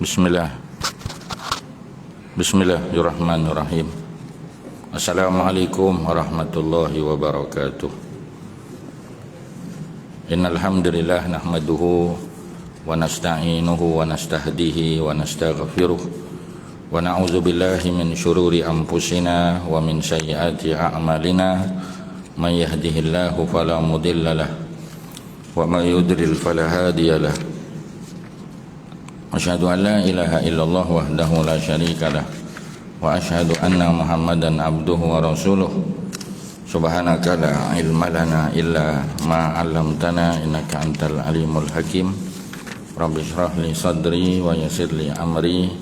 Bismillah. Bismillahirrahmanirrahim. Assalamualaikum warahmatullahi wabarakatuh. Innal hamdalillah nahmaduhu wa nasta'inuhu wa nastahdihi wa nastaghfiruh wa na'udzu billahi min syururi anfusina wa min sayyiati a'malina. May yahdihillahu fala mudhillalah wa may yudlil fala hadiyalah. Asyhadu an la ilaha illallah wahdahu la syarikalah wa asyhadu anna Muhammadan abduhu wa rasuluh. Subhanaka la ilma lana illa ma 'allamtana innaka antal alimul hakim. Rabbi shrah li sadri wa yassir li amri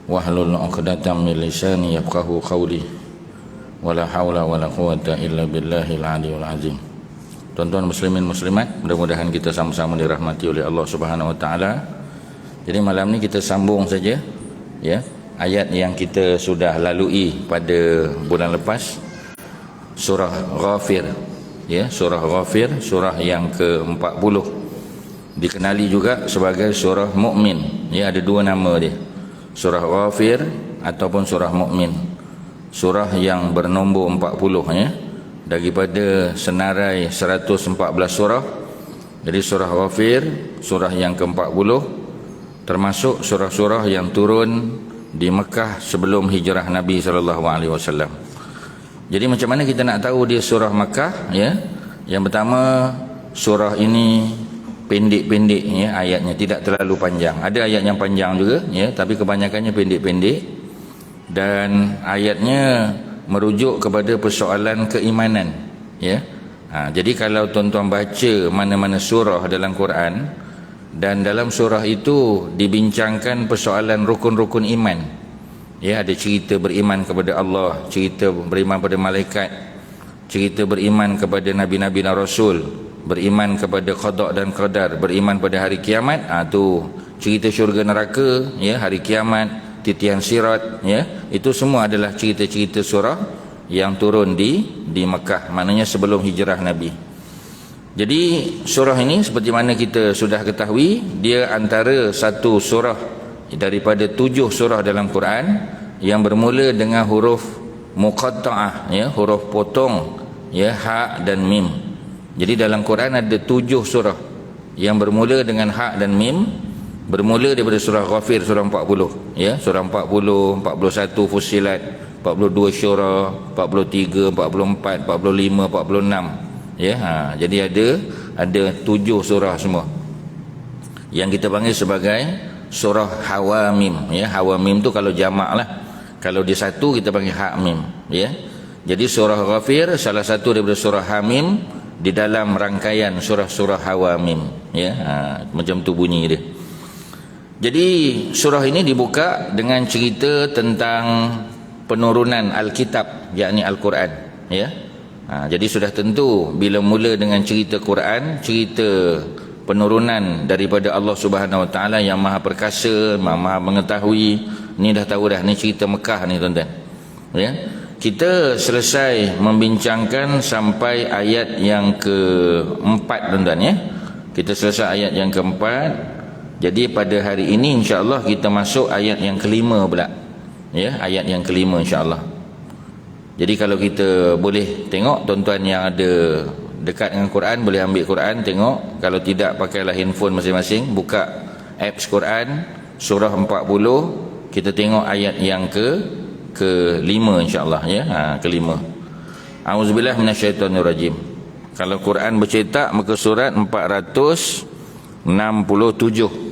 wahlul 'uqdatam min lisani yafqahu qawli. Wala haula wala quwwata illa billahil aliyyil azim. Tuan-tuan muslimin muslimat, mudah-mudahan kita sama-sama dirahmati oleh Allah Subhanahu wa taala. Jadi malam ni kita sambung saja ya ayat yang kita sudah lalui pada bulan lepas, surah Ghafir ya, surah Ghafir, surah yang ke-40, dikenali juga sebagai surah Mukmin ya, ada dua nama dia, surah Ghafir ataupun surah Mukmin. Surah yang bernombor 40 ya, daripada senarai 114 surah. Jadi surah Ghafir surah yang ke-40, termasuk surah-surah yang turun di Mekah sebelum hijrah Nabi SAW. Jadi macam mana kita nak tahu dia surah Mekah ya? Yang pertama, surah ini pendek-pendek ya, ayatnya tidak terlalu panjang. Ada ayat yang panjang juga ya, tapi kebanyakannya pendek-pendek, dan ayatnya merujuk kepada persoalan keimanan ya. Jadi kalau tuan-tuan baca mana-mana surah dalam Quran, dan dalam surah itu dibincangkan persoalan rukun-rukun iman ya, ada cerita beriman kepada Allah, cerita beriman kepada malaikat, cerita beriman kepada nabi-nabi dan rasul, beriman kepada qada dan qadar, beriman pada hari kiamat. Tu cerita syurga neraka ya, hari kiamat, titian sirat ya, itu semua adalah cerita-cerita surah yang turun di Mekah, maknanya sebelum hijrah Nabi. Jadi surah ini seperti mana kita sudah ketahui, dia antara satu surah daripada 7 surah dalam Quran yang bermula dengan huruf muqatta'ah ya, huruf potong ya, ha dan mim. Jadi dalam Quran ada 7 surah yang bermula dengan ha dan mim, bermula daripada surah Ghafir, surah 40 ya, surah 40, 41 Fussilat, 42 Syura, 43, 44, 45, 46 ya. Jadi ada 7 surah semua yang kita panggil sebagai surah Hawamim ya. Hawamim tu kalau jamak lah, kalau dia satu kita panggil Hamim ya. Jadi surah Ghafir salah satu daripada surah Hamim di dalam rangkaian surah-surah Hawamim ya. Macam tu bunyi dia. Jadi surah ini dibuka dengan cerita tentang penurunan Alkitab, yakni Al-Quran ya. Jadi sudah tentu bila mula dengan cerita Quran, cerita penurunan daripada Allah Subhanahu Wa Taala yang Maha Perkasa, Maha Mengetahui, ni dah tahu dah, ni cerita Mekah ni tuan-tuan ya. Kita selesai membincangkan sampai ayat yang ke-4 tuan-tuan ya. Kita selesai ayat yang ke-4. Jadi pada hari ini insya-Allah kita masuk ayat yang ke-5 pula ya, ayat yang ke-5 insya-Allah. Jadi kalau kita boleh tengok, tuan-tuan yang ada dekat dengan Quran boleh ambil Quran tengok. Kalau tidak, pakailah handphone masing-masing, buka apps Quran surah 40, kita tengok ayat yang ke-5 insya-Allah ya. Ke-5. Auzubillahi minasyaitonirrajim. Kalau Quran bercetak maka surat 467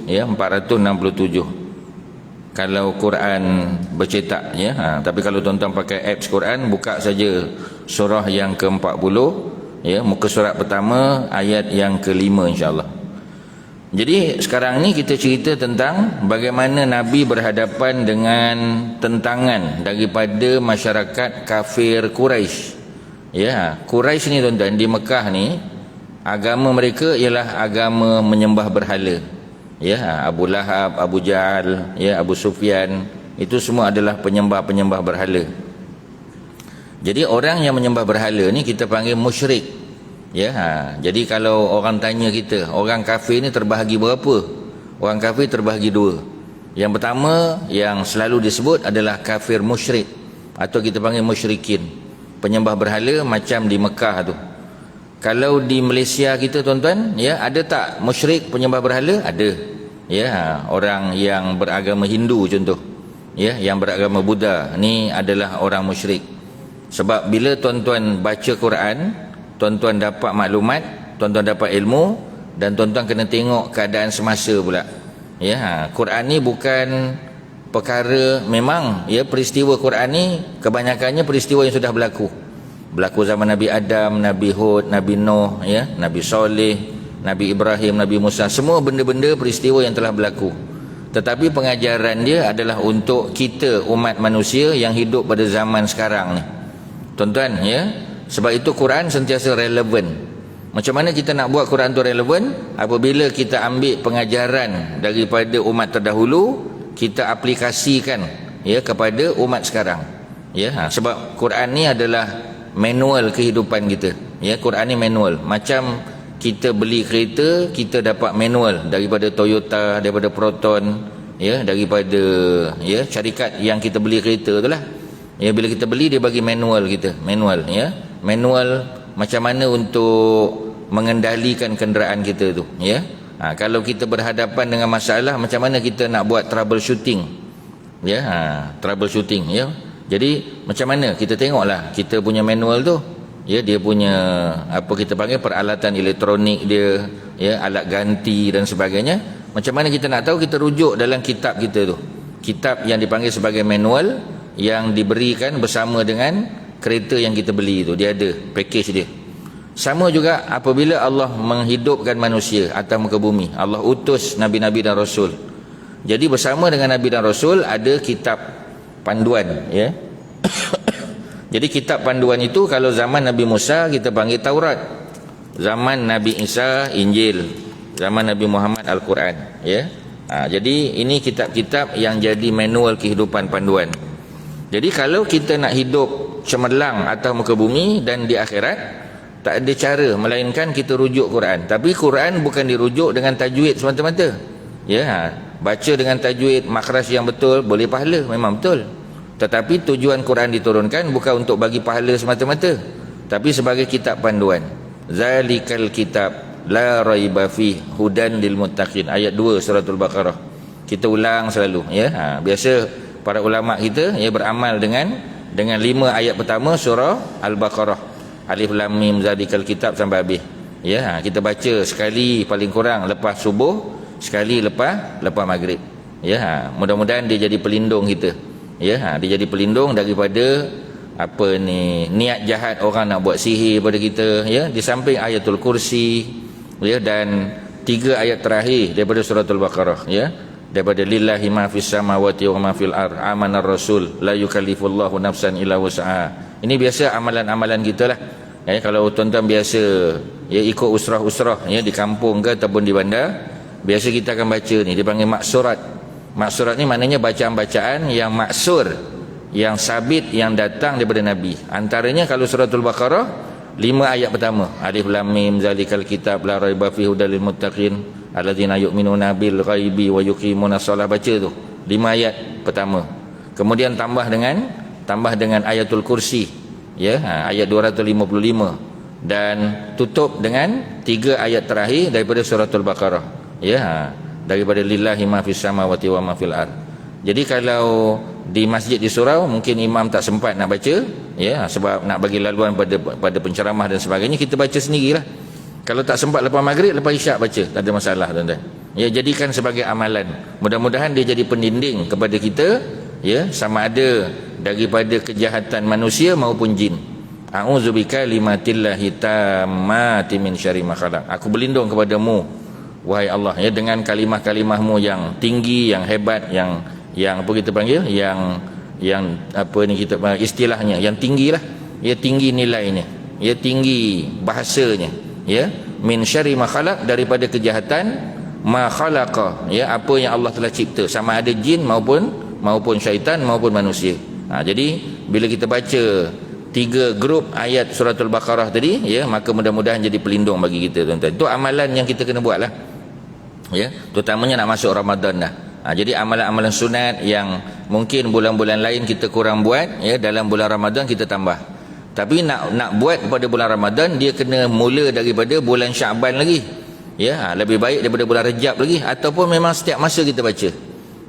ya, 467 kalau Quran bercetak ya. Tapi kalau tuan-tuan pakai apps Quran, buka saja surah yang ke-40 ya, muka surat pertama ayat yang ke-5 insya-Allah. Jadi sekarang ni kita cerita tentang bagaimana Nabi berhadapan dengan tentangan daripada masyarakat kafir Quraisy ya. Quraisy ni tuan-tuan di Mekah ni, agama mereka ialah agama menyembah berhala ya. Abu Lahab, Abu Jahal ya, Abu Sufyan, itu semua adalah penyembah-penyembah berhala. Jadi orang yang menyembah berhala ni kita panggil musyrik ya. Jadi kalau orang tanya kita, orang kafir ni terbahagi berapa? Orang kafir terbahagi 2. Yang pertama yang selalu disebut adalah kafir musyrik, atau kita panggil musyrikin, penyembah berhala macam di Mekah tu. Kalau di Malaysia kita tuan-tuan, ya, ada tak musyrik penyembah berhala? Ada. Ya, orang yang beragama Hindu contoh, ya, yang beragama Buddha, ni adalah orang musyrik. Sebab bila tuan-tuan baca Quran, tuan-tuan dapat maklumat, tuan-tuan dapat ilmu, dan tuan-tuan kena tengok keadaan semasa pula. Ya, Quran ni bukan perkara, memang ya, peristiwa Quran ni kebanyakannya peristiwa yang sudah berlaku zaman Nabi Adam, Nabi Hud, Nabi Nuh, ya, Nabi Soleh, Nabi Ibrahim, Nabi Musa, semua benda-benda peristiwa yang telah berlaku. Tetapi pengajaran dia adalah untuk kita umat manusia yang hidup pada zaman sekarang ni, tuan-tuan, ya. Sebab itu Quran sentiasa relevan. Macam mana kita nak buat Quran tu relevan? Apabila kita ambil pengajaran daripada umat terdahulu, kita aplikasikan, ya, kepada umat sekarang. Ya, sebab Quran ni adalah manual kehidupan kita. Ya, Quran ni manual. Macam kita beli kereta, kita dapat manual daripada Toyota, daripada Proton, ya, daripada, ya, syarikat yang kita beli kereta tu lah. Ya, bila kita beli dia bagi manual kita, manual, ya, manual macam mana untuk mengendalikan kenderaan kita tu, ya. Kalau kita berhadapan dengan masalah, macam mana kita nak buat troubleshooting, ya, troubleshooting, ya. Jadi macam mana kita tengoklah kita punya manual tu, ya, dia punya apa kita panggil peralatan elektronik dia, ya, alat ganti dan sebagainya. Macam mana kita nak tahu? Kita rujuk dalam kitab kita tu, kitab yang dipanggil sebagai manual, yang diberikan bersama dengan kereta yang kita beli tu, dia ada package dia. Sama juga apabila Allah menghidupkan manusia atas muka bumi, Allah utus nabi-nabi dan rasul. Jadi bersama dengan nabi dan rasul ada kitab panduan, ya. Jadi kitab panduan itu, kalau zaman Nabi Musa kita panggil Taurat, zaman Nabi Isa Injil, zaman Nabi Muhammad Al-Quran, ya. Jadi ini kitab-kitab yang jadi manual kehidupan panduan. Jadi kalau kita nak hidup cemerlang atas muka bumi dan di akhirat, tak ada cara melainkan kita rujuk Quran. Tapi Quran bukan dirujuk dengan tajwid semata-mata. Ya, baca dengan tajwid, makhraj yang betul, boleh pahala, memang betul. Tetapi tujuan Quran diturunkan bukan untuk bagi pahala semata-mata, tapi sebagai kitab panduan. Zalikal kitab la raiba fi hudan lil muttaqin, ayat 2 surah Al-Baqarah. Kita ulang selalu, ya. Biasa para ulama kita, ya, beramal dengan 5 ayat pertama surah Al-Baqarah. Alif lam mim zalikal kitab sampai habis. Ya, kita baca sekali paling kurang lepas subuh, sekali lepas maghrib. Ya, mudah-mudahan dia jadi pelindung kita. Ya, dia jadi pelindung daripada apa ni, niat jahat orang nak buat sihir pada kita, ya. Di samping ayatul kursi, ya, dan 3 ayat terakhir daripada surah Al-Baqarah, ya, daripada lillahi ma fis samawati wa ma fil ard amanar rasul la yukallifullahu nafsan illa wus'aha. Ini biasa amalan-amalan kita lah, ya. Kalau tuan-tuan biasa, ya, ikut usrah-usrah, ya, di kampung ke ataupun di bandar, biasa kita akan baca ni, dia panggil maksurat. Maksurat ni maknanya bacaan-bacaan yang maksur, yang sabit, yang datang daripada Nabi. Antaranya kalau suratul Baqarah 5 ayat pertama, alif lam mim zalikal kitab la raiba fihi hudal lil muttaqin alladzina yu'minuna bil ghaibi wa yuqimuna shalah, baca tu 5 ayat pertama. Kemudian tambah dengan ayatul kursi, ya, ayat 255, dan tutup dengan 3 ayat terakhir daripada suratul Baqarah, ya, daripada lillahi ma fis samawati wa ma fil ard. Jadi kalau di masjid di surau mungkin imam tak sempat nak baca, ya, sebab nak bagi laluan pada penceramah dan sebagainya, kita baca sendirilah. Kalau tak sempat lepas maghrib, lepas isyak baca, tak ada masalah, tuan-tuan. Ya, jadikan sebagai amalan. Mudah-mudahan dia jadi pendinding kepada kita, ya, sama ada daripada kejahatan manusia maupun jin. A'udzubika limatillahi tammati min syarri ma khalaq. Aku berlindung kepadamu, wahai Allah, ya, dengan kalimah-kalimahmu yang tinggi, yang hebat, yang apa kita panggil, yang apa ni kita panggil istilahnya, yang tinggilah, ya, tinggi nilainya, ya, tinggi bahasanya, ya, min syarri ma khalaq, daripada kejahatan ma khalaqa, ya, apa yang Allah telah cipta, sama ada jin maupun syaitan maupun manusia. Jadi bila kita baca 3 grup ayat suratul Baqarah tadi, ya, maka mudah-mudahan jadi pelindung bagi kita, tuan-tuan. Itu amalan yang kita kena buat lah, ya, terutamanya nak masuk Ramadan dah. Jadi amalan-amalan sunat yang mungkin bulan-bulan lain kita kurang buat, ya, dalam bulan Ramadan kita tambah. Tapi nak buat pada bulan Ramadan, dia kena mula daripada bulan Syaban lagi, ya, lebih baik daripada bulan Rejab lagi, ataupun memang setiap masa kita baca,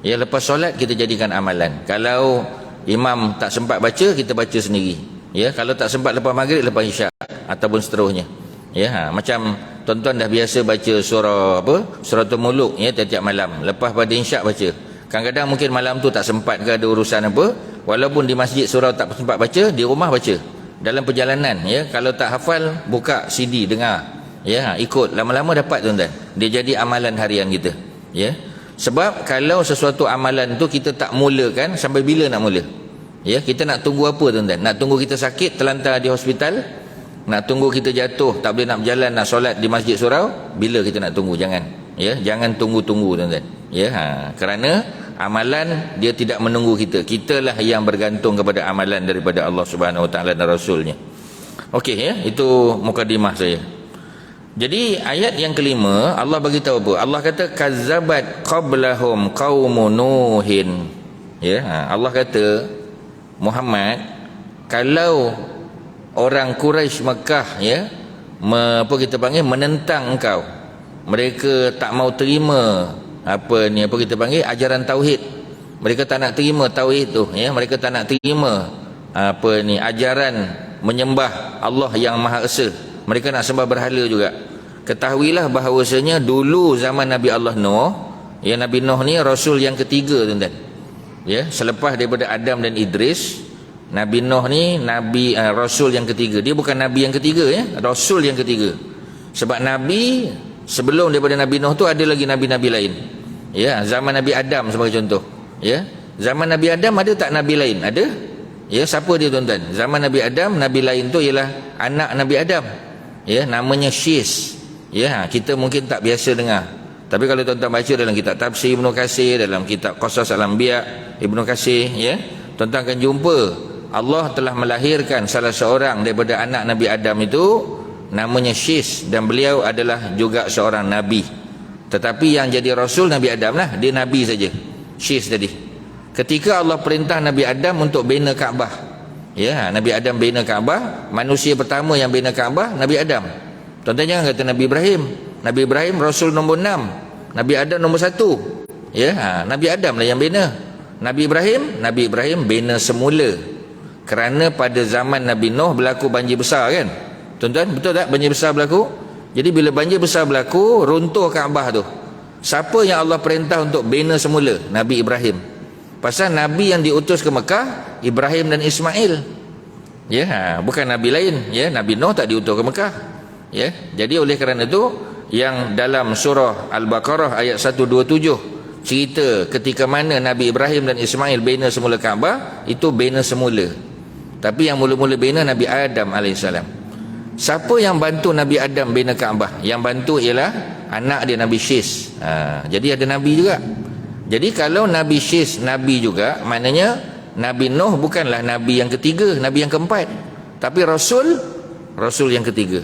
ya, lepas solat kita jadikan amalan. Kalau imam tak sempat baca, kita baca sendiri, ya. Kalau tak sempat lepas maghrib, lepas isyak, ataupun seterusnya, ya. Macam tuan-tuan dah biasa baca surah Suratul Muluk, ya, tiap-tiap malam, lepas pada isyak baca. Kadang-kadang mungkin malam tu tak sempat ke ada urusan apa, walaupun di masjid surau tak sempat baca, di rumah baca. Dalam perjalanan, ya, kalau tak hafal, buka CD dengar, ya, ikut, lama-lama dapat tuan-tuan. Dia jadi amalan harian kita, ya. Sebab kalau sesuatu amalan tu kita tak mulakan, sampai bila nak mula? Ya, kita nak tunggu apa tuan-tuan? Nak tunggu kita sakit terlantar di hospital? Nak tunggu kita jatuh tak boleh nak berjalan, nak solat di masjid surau? Bila kita nak tunggu? Jangan, ya, jangan tunggu-tunggu tuan-tuan, ya. Kerana amalan dia tidak menunggu kita. Kitalah yang bergantung kepada amalan daripada Allah Subhanahu Wa Taala dan Rasulnya. Okey, ya, itu mukadimah saya. Jadi ayat yang kelima, Allah bagi tahu apa? Allah kata kazzabat qablahum qaumun nuhin. Ya, Allah kata Muhammad, kalau orang Quraisy Mekah, ya, menentang engkau, mereka tak mau terima ajaran tauhid. Mereka tak nak terima tauhid tu, ya. Mereka tak nak terima ajaran menyembah Allah yang Maha Esa. Mereka nak sembah berhala juga. Ketahuilah bahawasanya dulu zaman Nabi Allah Nuh, ya, Nabi Nuh ni rasul yang ketiga tuan-tuan. Ya, selepas daripada Adam dan Idris, Nabi Nuh ni rasul yang ketiga. Dia bukan nabi yang ketiga, ya, rasul yang ketiga. Sebab nabi sebelum daripada Nabi Nuh tu ada lagi nabi-nabi lain. Ya, zaman Nabi Adam sebagai contoh. Ya, zaman Nabi Adam ada tak nabi lain? Ada. Ya, siapa dia tuan-tuan? Zaman Nabi Adam, nabi lain tu ialah anak Nabi Adam. Ya, namanya Syis. Ya, kita mungkin tak biasa dengar. Tapi kalau tuan-tuan baca dalam kitab tafsir Ibnu Katsir, dalam kitab Qasas Al-Anbiya Ibnu Katsir, ya, tuan-tuan akan jumpa Allah telah melahirkan salah seorang daripada anak Nabi Adam itu, namanya Syis, dan beliau adalah juga seorang nabi. Tetapi yang jadi rasul Nabi Adam lah, dia nabi saja, Syis tadi. Ketika Allah perintah Nabi Adam untuk bina Kaabah, ya, Nabi Adam bina Kaabah, manusia pertama yang bina Kaabah Nabi Adam. Tuan-tuan jangan kata Nabi Ibrahim. Nabi Ibrahim rasul nombor 6, Nabi Adam nombor 1. Ya, Nabi Adam lah yang bina. Nabi Ibrahim bina semula. Kerana pada zaman Nabi Nuh berlaku banjir besar, kan? Tuan-tuan, betul tak banjir besar berlaku? Jadi bila banjir besar berlaku, runtuh Kaabah tu. Siapa yang Allah perintah untuk bina semula? Nabi Ibrahim. Pasal Nabi yang diutus ke Mekah, Ibrahim dan Ismail. Ya, bukan Nabi lain. Ya, Nabi Nuh tak diutus ke Mekah. Ya, jadi oleh kerana itu, yang dalam surah Al-Baqarah ayat 127, cerita ketika mana Nabi Ibrahim dan Ismail bina semula Kaabah, itu bina semula. Tapi yang mula-mula bina Nabi Adam AS. Siapa yang bantu Nabi Adam bina Kaabah? Yang bantu ialah anak dia Nabi Syis. Jadi ada Nabi juga. Jadi kalau Nabi Syis Nabi juga, maknanya Nabi Nuh bukanlah Nabi yang ketiga, Nabi yang keempat, tapi Rasul yang ketiga.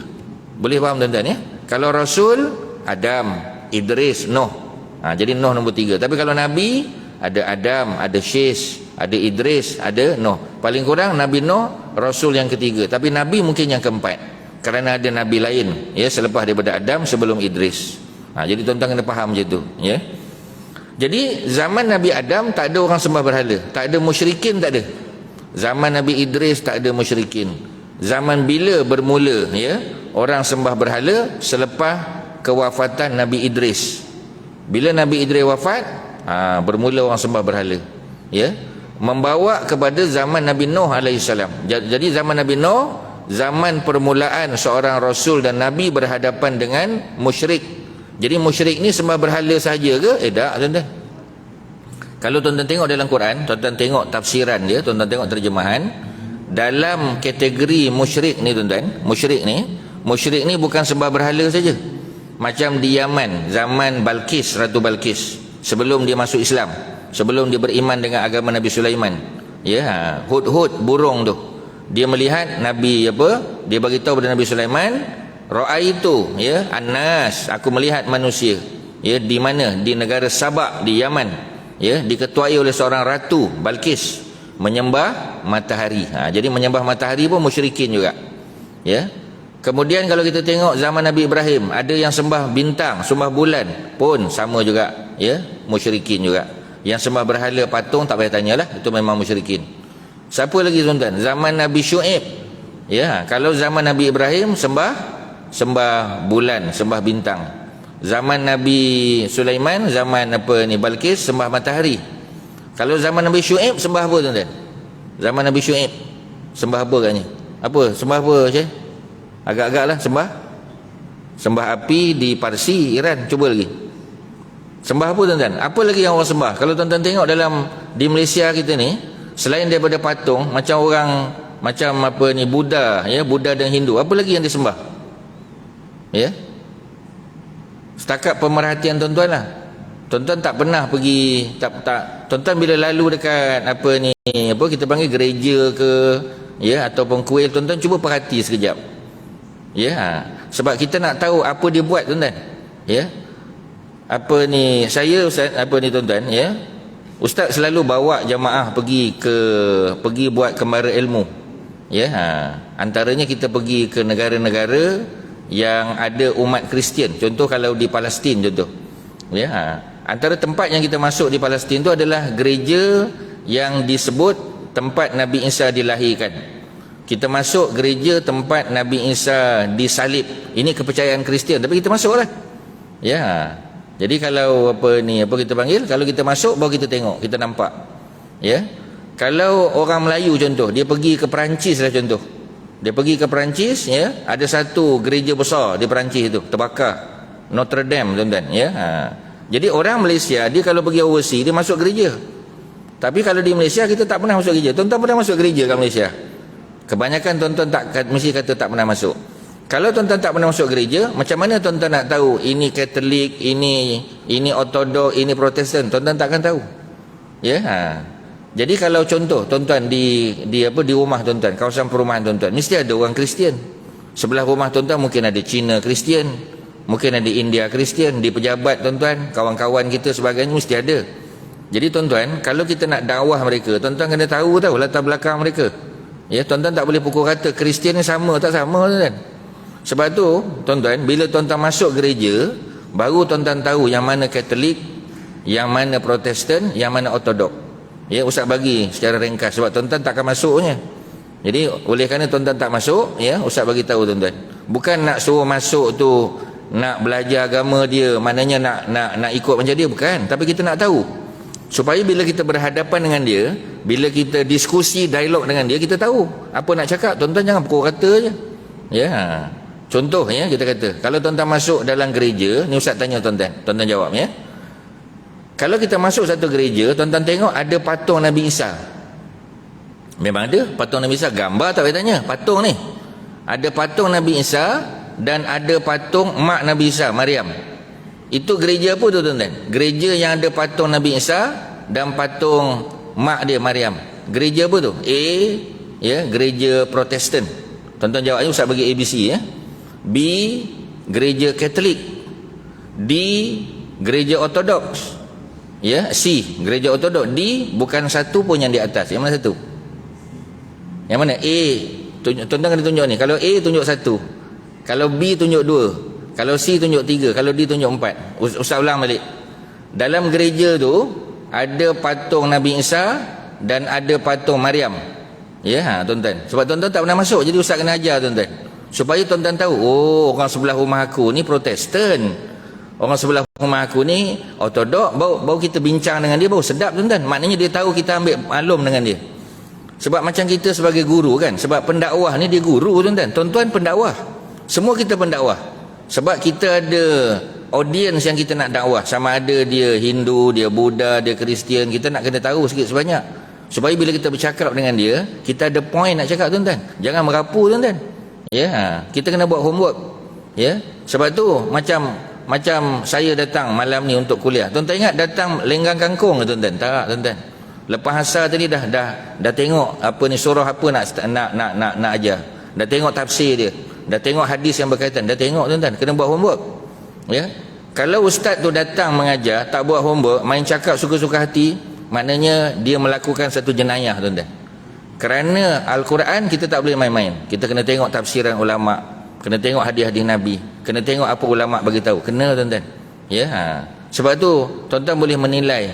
Boleh faham tuan-tuan, ya? Kalau Rasul, Adam, Idris, Nuh. Jadi Nuh nombor 3. Tapi kalau Nabi, ada Adam, ada Syis, ada Idris, ada Nuh. Paling kurang Nabi Nuh Rasul yang ketiga. Tapi Nabi mungkin yang keempat, kerana ada Nabi lain, ya, selepas daripada Adam, sebelum Idris. Jadi tuan-tuan kena faham macam tu, ya. Jadi zaman Nabi Adam tak ada orang sembah berhala, tak ada musyrikin, tak ada. Zaman Nabi Idris tak ada musyrikin. Zaman bila bermula, ya, orang sembah berhala? Selepas kewafatan Nabi Idris. Bila Nabi Idris wafat, bermula orang sembah berhala, ya, membawa kepada zaman Nabi Nuh alaihissalam. Jadi zaman Nabi Nuh, zaman permulaan seorang rasul dan nabi berhadapan dengan musyrik. Jadi musyrik ni sembah berhala sahaja ke? Tak, tuan-tuan. Kalau tuan-tuan tengok dalam Quran, tuan-tuan tengok tafsiran dia, tuan-tuan tengok terjemahan, dalam kategori musyrik ni tuan-tuan, musyrik ni bukan sembah berhala saja. Macam di Yaman, zaman Balqis, Ratu Balqis, sebelum dia masuk Islam, sebelum dia beriman dengan agama Nabi Sulaiman, ya, hud-hud burung tu, dia melihat Nabi dia bagi tahu kepada Nabi Sulaiman, ra'aitu, ya, annas, aku melihat manusia, ya, di mana? Di negara Sabak di Yaman. ya, diketuai oleh seorang ratu Balqis menyembah matahari. Jadi menyembah matahari pun musyrikin juga, ya. Kemudian kalau kita tengok zaman Nabi Ibrahim, ada yang sembah bintang, sembah bulan pun sama juga, ya, musyrikin juga. Yang sembah berhala patung tak payah tanyalah, itu memang musyrikin. Siapa lagi tuan-tuan? Zaman Nabi Syuaib, ya, kalau zaman Nabi Ibrahim sembah bulan, sembah bintang. Zaman Nabi Sulaiman, zaman Balqis sembah matahari. Kalau zaman Nabi Syuaib sembah apa tuan-tuan? Zaman Nabi Syuaib sembah apa katnya? Apa? Sembah apa, Syekh? Agak-agak lah sembah api di Parsi, Iran. Cuba lagi. Sembah apa tuan-tuan? Apa lagi yang orang sembah? Kalau tuan-tuan tengok di Malaysia kita ni, selain daripada patung, macam Buddha, ya, Buddha dan Hindu, apa lagi yang disembah? Ya. Setakat pemerhatian tuan-tuan lah. Tuan-tuan tak pernah pergi, tuan-tuan bila lalu dekat kita panggil gereja ke, ya, ataupun kuil, tuan-tuan cuba perhati sekejap. Ya, sebab kita nak tahu apa dia buat tuan-tuan. Ya. Tuan-tuan, ya. Ustaz selalu bawa jamaah pergi buat kembara ilmu. Ya, antaranya kita pergi ke negara-negara yang ada umat Kristian. Contoh kalau di Palestin contoh. Ya, antara tempat yang kita masuk di Palestin tu adalah gereja yang disebut tempat Nabi Isa dilahirkan. Kita masuk gereja tempat Nabi Isa disalib. Ini kepercayaan Kristian, tapi kita masuklah. Ya. Jadi kalau kita panggil, kalau kita masuk baru kita tengok, kita nampak. Ya. Kalau orang Melayu contoh, dia pergi ke Perancis lah contoh. Dia pergi ke Perancis, ya, ada satu gereja besar di Perancis itu terbakar, Notre Dame tuan-tuan, ya. Jadi orang Malaysia dia kalau pergi overseas dia masuk gereja. Tapi kalau di Malaysia kita tak pernah masuk gereja. Tuan-tuan pernah masuk gereja kat Malaysia? Kebanyakan tuan-tuan mesti kata tak pernah masuk. Kalau tuan-tuan tak pernah masuk gereja, macam mana tuan-tuan nak tahu ini Katolik, ini Ortodok, ini Protestan? Tuan-tuan takkan tahu. Ya. Jadi kalau contoh tuan-tuan di rumah tuan-tuan, kawasan perumahan tuan-tuan, mesti ada orang Kristian. Sebelah rumah tuan-tuan mungkin ada Cina Kristian, mungkin ada India Kristian, di pejabat tuan-tuan, kawan-kawan kita sebagainya mesti ada. Jadi tuan-tuan, kalau kita nak dakwah mereka, tuan-tuan kena tahu latar belakang mereka. Ya, tuan-tuan tak boleh pukul kata Kristian ni sama, tak sama tuan-tuan. Sebab tu tuan-tuan, bila tuan-tuan masuk gereja, baru tuan-tuan tahu yang mana Katolik, yang mana Protestan, yang mana Ortodok. Ya, Ustaz bagi secara ringkas sebab tuan-tuan takkan masuknya. Jadi oleh kerana tuan-tuan tak masuk, ya, Ustaz bagi tahu tuan-tuan. Bukan nak suruh masuk tu nak belajar agama dia, maknanya nak ikut macam dia, bukan. Tapi kita nak tahu supaya bila kita berhadapan dengan dia, bila kita diskusi, dialog dengan dia, kita tahu apa nak cakap. Tuan-tuan jangan pukul kata je. Ya. Contoh, ya, kita kata kalau tuan-tuan masuk dalam gereja ni, Ustaz tanya tuan-tuan, tuan-tuan jawab, ya. Kalau kita masuk satu gereja, tuan-tuan tengok ada patung Nabi Isa. Memang ada patung Nabi Isa, gambar tak payah tanya, patung ni. Ada patung Nabi Isa dan ada patung mak Nabi Isa, Maryam. Itu gereja apa tu tuan-tuan? Gereja yang ada patung Nabi Isa dan patung mak dia, Maryam. Gereja apa tu? A, ya, gereja Protestan. Tuan-tuan jawabnya, Ustaz bagi ABC, ya. B, gereja Katolik. D, gereja Ortodoks. Ya, C, gereja Ortodoks. D, bukan satu pun yang di atas. Yang mana satu? Yang mana? A, tuan-tuan kena tunjuk ni. Kalau A tunjuk satu, kalau B tunjuk dua, kalau C tunjuk tiga, kalau D tunjuk empat. Ustaz ulang balik. Dalam gereja tu ada patung Nabi Isa dan ada patung Maryam. Ya, tuan-tuan. Sebab tuan-tuan tak pernah masuk, jadi Ustaz kena ajar tuan-tuan. Supaya tuan-tuan tahu, oh, orang sebelah rumah aku ni Protestan, orang sebelah rumah aku ni Ortodok. Baru kita bincang dengan dia, baru sedap tuan-tuan. Maknanya dia tahu kita ambil maklum dengan dia. Sebab macam kita sebagai guru kan, sebab pendakwah ni dia guru tuan-tuan. Tuan-tuan pendakwah, semua kita pendakwah. Sebab kita ada audiens yang kita nak dakwah, sama ada dia Hindu, dia Buddha, dia Kristian, kita nak kena tahu sikit sebanyak. Supaya bila kita bercakap dengan dia, kita ada point nak cakap tuan-tuan. Jangan merapu tuan-tuan. Ya, kita kena buat homework. Ya. Sebab tu macam saya datang malam ni untuk kuliah. Tuan-tuan ingat datang lenggang kangkung ke tuan-tuan? Tak, tuan-tuan. Lepas asar tadi dah tengok apa ni surah apa nak ajar. Dah tengok tafsir dia. Dah tengok hadis yang berkaitan. Dah tengok tuan-tuan. Kena buat homework. Ya. Kalau ustaz tu datang mengajar, tak buat homework, main cakap suka-suka hati, maknanya dia melakukan satu jenayah, tuan-tuan. Kerana Al-Quran kita tak boleh main-main. Kita kena tengok tafsiran ulama, kena tengok hadis-hadis Nabi, kena tengok apa ulama bagi tahu. Kena, tuan-tuan. Ya, sebab tu tuan-tuan boleh menilai,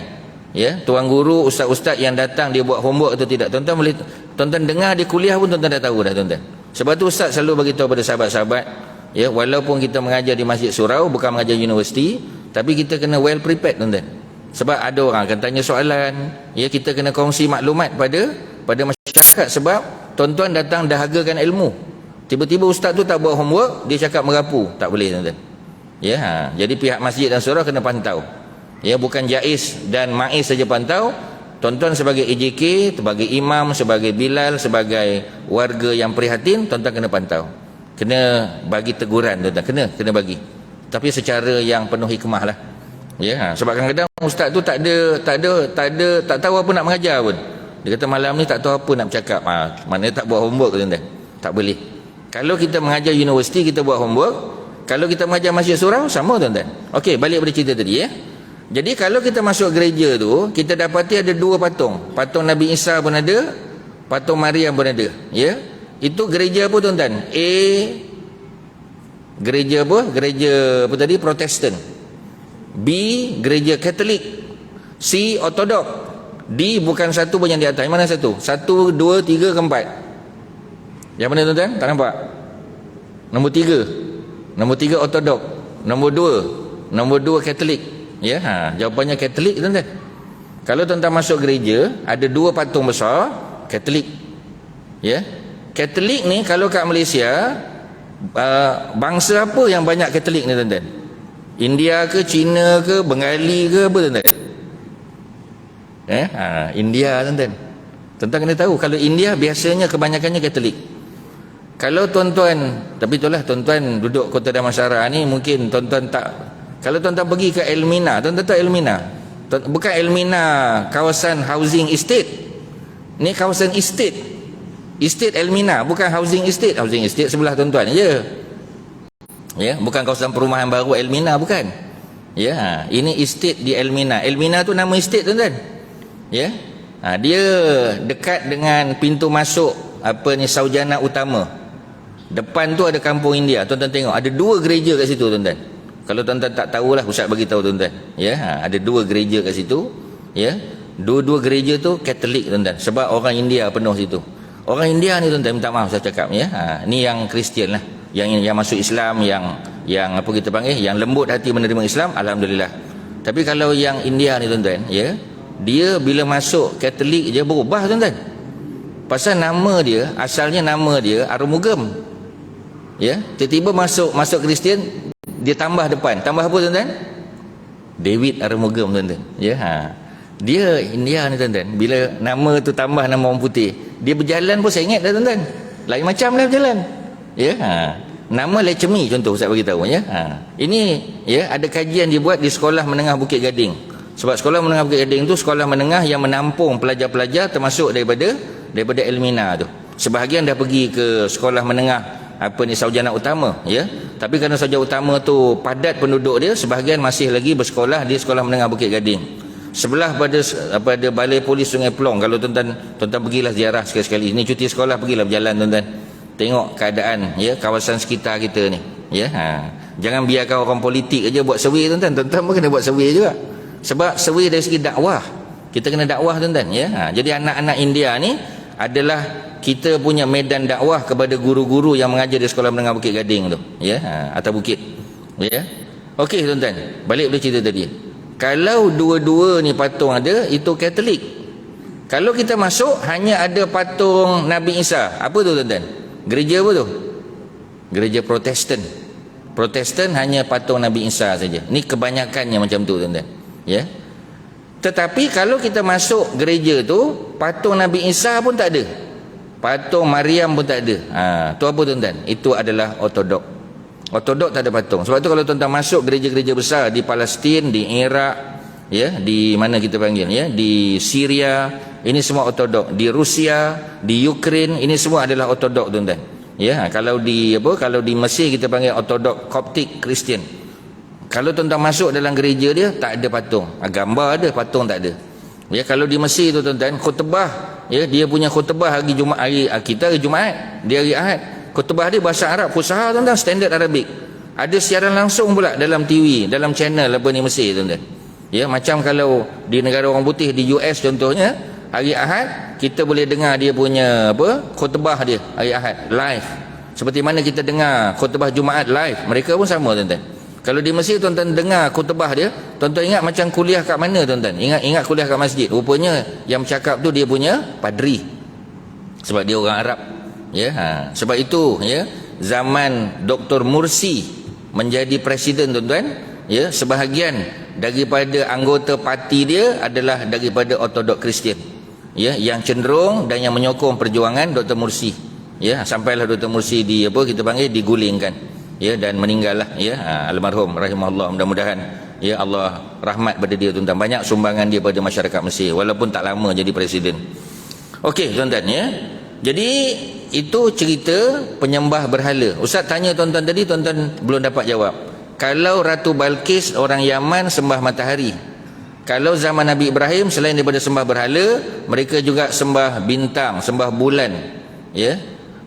ya, tuan guru, ustaz-ustaz yang datang dia buat homework atau tidak. Tuan-tuan boleh, tuan-tuan dengar dia kuliah pun tuan-tuan dah tahu dah, tuan-tuan. Sebab tu ustaz selalu bagi tahu pada sahabat-sahabat, ya, walaupun kita mengajar di Masjid Surau, bukan mengajar universiti, tapi kita kena well prepared, tuan-tuan. Sebab ada orang akan tanya soalan, ya, kita kena kongsi maklumat pada masyarakat. Sebab tuan-tuan datang dahagakan ilmu. Tiba-tiba ustaz tu tak buat homework, dia cakap merapu, tak boleh, tuan-tuan. Ya, jadi pihak masjid dan surau kena pantau. Ya, bukan Jais dan Maiz saja pantau. Tuan-tuan sebagai AJK, sebagai imam, sebagai Bilal, sebagai warga yang prihatin, tuan-tuan kena pantau. Kena bagi teguran, tuan-tuan. Kena bagi. Tapi secara yang penuh hikmah lah. Ya, sebab kadang-kadang ustaz tu tak tahu apa nak mengajar pun. Dia kata malam ni tak tahu apa nak bercakap. Maknanya tak buat homework, tuan-tuan. Tak boleh. Kalau kita mengajar universiti, kita buat homework. Kalau kita mengajar Masjid Surau, sama, tuan-tuan. Okey, balik pada cerita tadi, ya. Jadi kalau kita masuk gereja tu, kita dapati ada dua patung. Patung Nabi Isa pun ada, patung Maryam pun ada, ya. Itu gereja apa, tuan-tuan? Gereja apa? Gereja apa tadi? Protestan. B, gereja Katolik. C, Ortodok. D, bukan satu pun yang di atas. Yang mana satu? 1, 2, 3 ke 4? Yang mana, tuan-tuan? Tak nampak? Nombor 3. Nombor 3 Ortodok. Nombor 2 Katolik. Ya, jawapannya Katolik, tuan-tuan. Kalau tuan-tuan masuk gereja, ada dua patung besar Katolik. Ya. Katolik ni kalau kat Malaysia, bangsa apa yang banyak Katolik ni, tuan-tuan? India ke, Cina ke, Bengali ke, apa, tuan-tuan? India, tuan-tuan. Tuan-tuan kena tahu, kalau India biasanya kebanyakannya Katolik. Kalau tuan-tuan, tapi itulah tuan-tuan duduk Kota Damansara ni, mungkin tuan-tuan tak. Kalau tuan-tuan pergi ke Elmina, tuan-tuan tahu Elmina? Bukan Elmina kawasan housing estate. Ni kawasan estate. Estate Elmina, bukan housing estate. Housing estate sebelah tuan-tuan je. Ya, bukan kawasan perumahan baru Elmina, bukan. Ya, ini estate di Elmina. Elmina tu nama estate, tuan-tuan. Ya. Dia dekat dengan pintu masuk apa ni, Saujana Utama. Depan tu ada kampung India. Tuan-tuan tengok, ada dua gereja kat situ, tuan-tuan. Kalau tuan-tuan tak tahulah, ustaz bagi tahu, tuan-tuan. Ya, ada dua gereja kat situ. Ya. Dua-dua gereja tu Katolik, tuan-tuan. Sebab orang India penuh situ. Orang India ni, tuan-tuan, minta maaf saya cakap, ya. Ni yang Kristian lah. Yang masuk Islam, yang apa kita panggil, yang lembut hati menerima Islam, alhamdulillah. Tapi kalau yang India ni, tuan-tuan, ya, dia bila masuk Katolik je berubah, tuan-tuan. Pasal nama dia, asalnya nama dia Arumugam. Ya, tiba-tiba masuk Kristian, dia tambah depan. Tambah apa, tuan-tuan? David Arumugam, tuan-tuan. Ya, dia India ni, tuan-tuan. Bila nama tu tambah nama orang putih, dia berjalan pun saya ingat dah, tuan-tuan. Lain macam lah berjalan. Ya, nama Lecemi contoh, saya bagi tahu, ya. Ini, ya, ada kajian dibuat di Sekolah Menengah Bukit Gading. Sebab Sekolah Menengah Bukit Gading tu sekolah menengah yang menampung pelajar-pelajar termasuk daripada Elmina tu. Sebahagian dah pergi ke sekolah menengah apa ni, Saujana Utama, ya. Tapi kerana Saujana Utama tu padat penduduk dia, sebahagian masih lagi bersekolah di Sekolah Menengah Bukit Gading. Sebelah pada Balai Polis Sungai Pelong. Kalau tuan-tuan pergilah ziarah sekali-sekali. Ini cuti sekolah, pergilah berjalan, tuan-tuan. Tengok keadaan, ya, kawasan sekitar kita ni, ya. Jangan biarkan orang politik aja buat survey, tuan-tuan. Tuan-tuan pun kena buat survey juga. Sebab survey dari segi dakwah. Kita kena dakwah, tuan-tuan, ya. Jadi anak-anak India ni adalah kita punya medan dakwah kepada guru-guru yang mengajar di Sekolah Menengah Bukit Gading tu, ya, atas bukit, ya. Okey, tuan-tuan, balik pada cerita tadi. Kalau dua-dua ni patung ada, itu Katolik. Kalau kita masuk hanya ada patung Nabi Isa, apa tu, tuan-tuan? Gereja apa tu? Gereja Protestan. Protestan hanya patung Nabi Isa saja. Ni kebanyakannya macam tu, tuan-tuan, ya. Tetapi kalau kita masuk gereja tu, patung Nabi Isa pun tak ada, patung Maryam pun tak ada. Tu apa, tuan-tuan? Itu adalah Ortodok. Ortodok tak ada patung. Sebab tu kalau tuan-tuan masuk gereja-gereja besar di Palestin, di Iraq, ya, di mana kita panggil, ya, di Syria, ini semua Ortodok. Di Rusia, di Ukraine, ini semua adalah Ortodok, tuan-tuan. Ya, kalau di Mesir kita panggil Ortodok Coptic Christian. Kalau tuan-tuan masuk dalam gereja dia, tak ada patung. Gambar ada, patung tak ada. Ya, kalau di Mesir tu tuan-tuan, khutbah, ya, dia punya khutbah hari Jumaat, kita hari Jumaat, dia hari Ahad. Khutbah dia bahasa Arab, fusaha tuan-tuan, standard Arabik. Ada siaran langsung pula dalam TV, dalam channel apa ni Mesir tuan-tuan. Ya, macam kalau di negara orang putih, di US contohnya, hari Ahad kita boleh dengar dia punya apa? Khutbah dia hari Ahad live. Seperti mana kita dengar khutbah Jumaat live, mereka pun sama tuan-tuan. Kalau di Mesir tuan-tuan dengar khutbah dia, tuan-tuan ingat macam kuliah kat mana tuan-tuan? Ingat kuliah kat masjid. Rupanya yang bercakap tu dia punya padri. Sebab dia orang Arab. Ya, sebab itu ya, zaman Dr. Mursi menjadi presiden tuan-tuan, ya, sebahagian daripada anggota parti dia adalah daripada Ortodok Kristian. Ya, yang cenderung dan yang menyokong perjuangan Dr. Mursi. Ya, sampailah Dr. Mursi di apa kita panggil digulingkan. Ya, dan meninggallah, ya, almarhum rahimahullah. Mudah-mudahan ya Allah rahmat pada dia tuan-tuan. Banyak sumbangan dia pada masyarakat Mesir walaupun tak lama jadi presiden. Okey tuan-tuan ya. Jadi itu cerita penyembah berhala. Ustaz tanya tuan-tuan tadi, tuan-tuan belum dapat jawab. Kalau Ratu Balqis orang Yaman sembah matahari. Kalau zaman Nabi Ibrahim selain daripada sembah berhala, mereka juga sembah bintang, sembah bulan. Ya.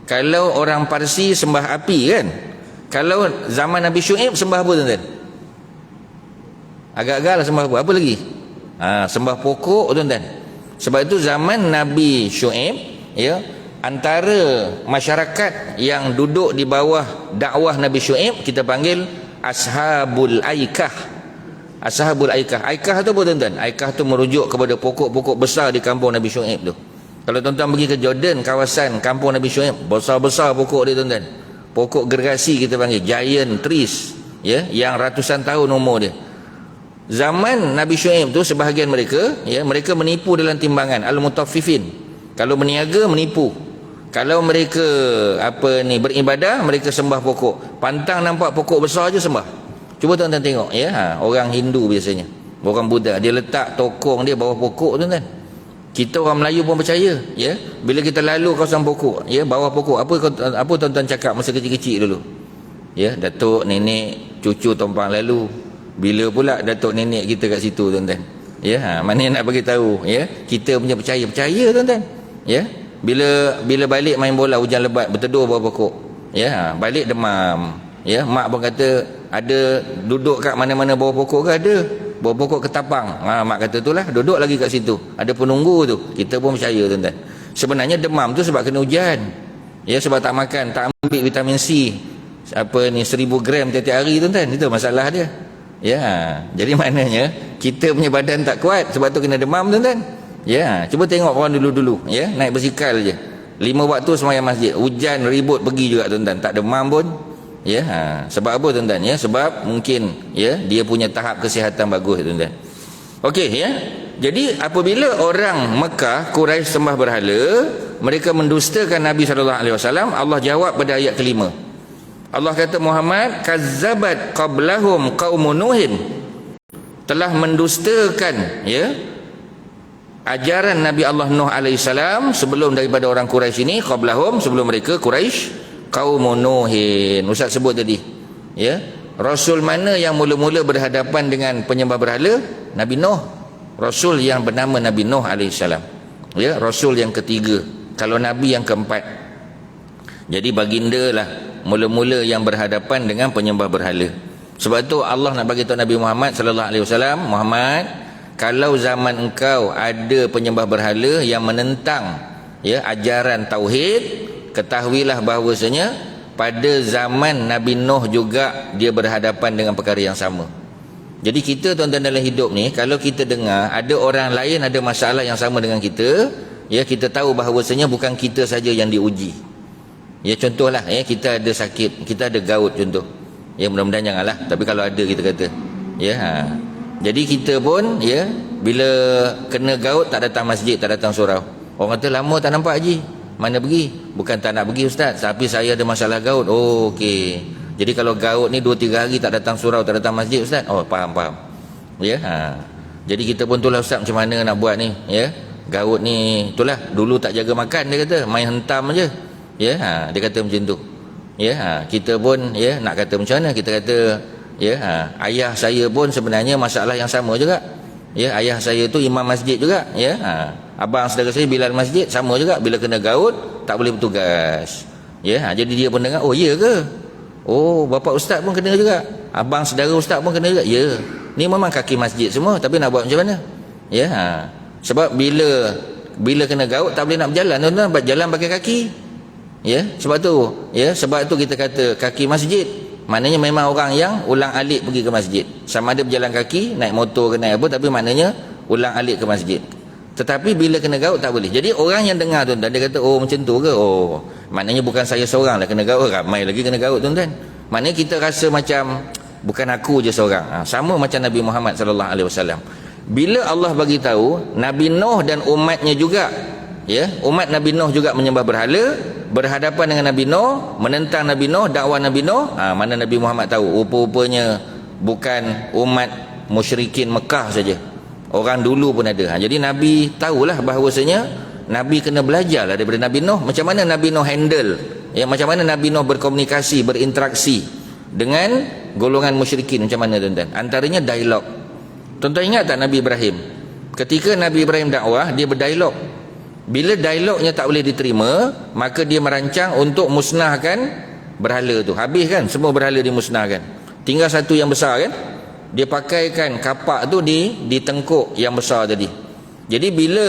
Kalau orang Parsi sembah api kan? Kalau zaman Nabi Syuaib sembah apa tuan-tuan? Agak-agak lah sembah apa? Apa lagi? Sembah pokok tuan-tuan. Sebab itu zaman Nabi Syuaib, ya, antara masyarakat yang duduk di bawah dakwah Nabi Syuaib kita panggil Ashabul Aikah. Ashabul Aikah. Aikah tu apa tuan-tuan? Aikah tu merujuk kepada pokok-pokok besar di kampung Nabi Syuaib tu. Kalau tuan-tuan pergi ke Jordan, kawasan kampung Nabi Syuaib, besar-besar pokok dia tuan-tuan. Pokok gergasi kita panggil, giant trees, ya, yang ratusan tahun umur dia. Zaman Nabi Syuaib tu sebahagian mereka, ya, mereka menipu dalam timbangan, al-mutaffifin. Kalau berniaga menipu. Kalau mereka apa ni beribadah, mereka sembah pokok. Pantang nampak pokok besar je sembah. Cuba tuan-tuan tengok ya, orang Hindu biasanya, orang Buddha, dia letak tokong dia bawah pokok tuan-tuan. Kita orang Melayu pun percaya, ya. Bila kita lalu kawasan pokok, ya, bawah pokok, apa tuan-tuan cakap masa kecil-kecil dulu? Ya, datuk, nenek, cucu tumpang lalu. Bila pula datuk nenek kita kat situ tuan-tuan? Ya, mana yang nak bagi tahu, ya? Kita punya percaya tuan-tuan. Ya. Bila balik main bola hujan lebat berteduh bawah pokok. Ya, balik demam. Ya, mak pun kata ada duduk kat mana-mana bawah pokok ke ada? Bawah pokok ketapang. Mak kata itulah, duduk lagi kat situ. Ada penunggu tu. Kita pun percaya tuan-tuan. Sebenarnya demam tu sebab kena hujan. Ya, sebab tak makan, tak ambil vitamin C. Apa ni 1000 gram tiap-tiap hari tuan-tuan. Itu masalah dia. Ya, jadi maknanya kita punya badan tak kuat sebab tu kena demam tuan-tuan. Ya, cuba tengok orang dulu-dulu, ya, naik basikal je. 5 waktu sembahyang masjid. Hujan ribut pergi juga tuan-tuan, tak demam pun. Ya, sebab apa tuan-tuan ya? Sebab mungkin ya dia punya tahap kesihatan bagus tuan-tuan. Okey ya. Jadi apabila orang Mekah Quraisy sembah berhala, mereka mendustakan Nabi SAW, Allah jawab pada ayat kelima. Allah kata Muhammad kazzabat qablahum qaumun nuhin, telah mendustakan ya ajaran Nabi Allah Nuh alaihissalam sebelum daripada orang Quraisy ini, qablahum sebelum mereka Quraisy, qaumun nuhin. Ustaz sebut tadi ya, rasul mana yang mula-mula berhadapan dengan penyembah berhala? Nabi Nuh. Rasul yang bernama Nabi Nuh alaihissalam, ya, rasul yang ketiga, kalau nabi yang keempat. Jadi baginda lah mula-mula yang berhadapan dengan penyembah berhala. Sebab tu Allah nak bagi tahu Nabi Muhammad sallallahu alaihi wasallam, Muhammad, kalau zaman engkau ada penyembah berhala yang menentang ya ajaran tauhid, ketahuilah bahawasanya pada zaman Nabi Nuh juga dia berhadapan dengan perkara yang sama. Jadi kita tuan-tuan dalam hidup ni, kalau kita dengar ada orang lain ada masalah yang sama dengan kita, ya, kita tahu bahawasanya bukan kita saja yang diuji. Ya, contohlah ya, kita ada sakit, kita ada gout contoh. Ya, mudah-mudahan janganlah, tapi kalau ada kita kata, ya. Jadi kita pun ya, bila kena gout tak datang masjid, tak datang surau. Orang kata lama tak nampak haji. Mana pergi? Bukan tak nak pergi ustaz, tapi saya ada masalah gout. Oh, okey. Jadi kalau gout ni 2-3 hari tak datang surau, tak datang masjid ustaz. Oh, faham. Ya. Jadi kita pun itulah ustaz, macam mana nak buat ni, ya. Gout ni itulah, dulu tak jaga makan dia kata, main hentam aje. Ya, dia kata macam tu. Ya, kita pun ya nak kata macam mana? Kita kata Ya, ayah saya pun sebenarnya masalah yang sama juga. Ya, ayah saya tu imam masjid juga. Ya, abang saudara saya bilal masjid sama juga. Bila kena gaut tak boleh bertugas. Ya, jadi dia pun dengar, oh ya ke? Oh, bapa ustaz pun kena juga. Abang saudara ustaz pun kena juga. Ya. Ni memang kaki masjid semua, tapi nak buat macam mana? Ya, sebab bila kena gaut tak boleh nak berjalan, tuan-tuan, berjalan pakai kaki. Ya, sebab tu kita kata kaki masjid. Maknanya memang orang yang ulang alik pergi ke masjid. Sama ada berjalan kaki, naik motor ke naik apa, tapi maknanya ulang alik ke masjid. Tetapi bila kena gaut tak boleh. Jadi orang yang dengar tuan-tuan, dia kata, oh macam tu ke? Oh, maknanya bukan saya seorang lah kena gaut, ramai lagi kena gaut tuan-tuan. Maknanya kita rasa macam bukan aku je seorang. Sama macam Nabi Muhammad sallallahu alaihi wasallam. Bila Allah bagi tahu Nabi Nuh dan umatnya juga, ya, umat Nabi Nuh juga menyembah berhala, berhadapan dengan Nabi Nuh, menentang Nabi Nuh, dakwah Nabi Nuh, mana Nabi Muhammad tahu rupa-rupanya bukan umat musyrikin Mekah saja. Orang dulu pun ada. Jadi Nabi tahulah bahawasanya Nabi kena belajarlah daripada Nabi Nuh, macam mana Nabi Nuh handle, ya, macam mana Nabi Nuh berkomunikasi, berinteraksi dengan golongan musyrikin, macam mana tuan-tuan. Antaranya dialog. Tuan-tuan ingat tak Nabi Ibrahim? Ketika Nabi Ibrahim dakwah, dia berdialog. Bila dialognya tak boleh diterima, maka dia merancang untuk musnahkan berhala tu. Habis kan, semua berhala dimusnahkan. Tinggal satu yang besar kan. Dia pakaikan kapak tu di tengkuk yang besar tadi. Jadi bila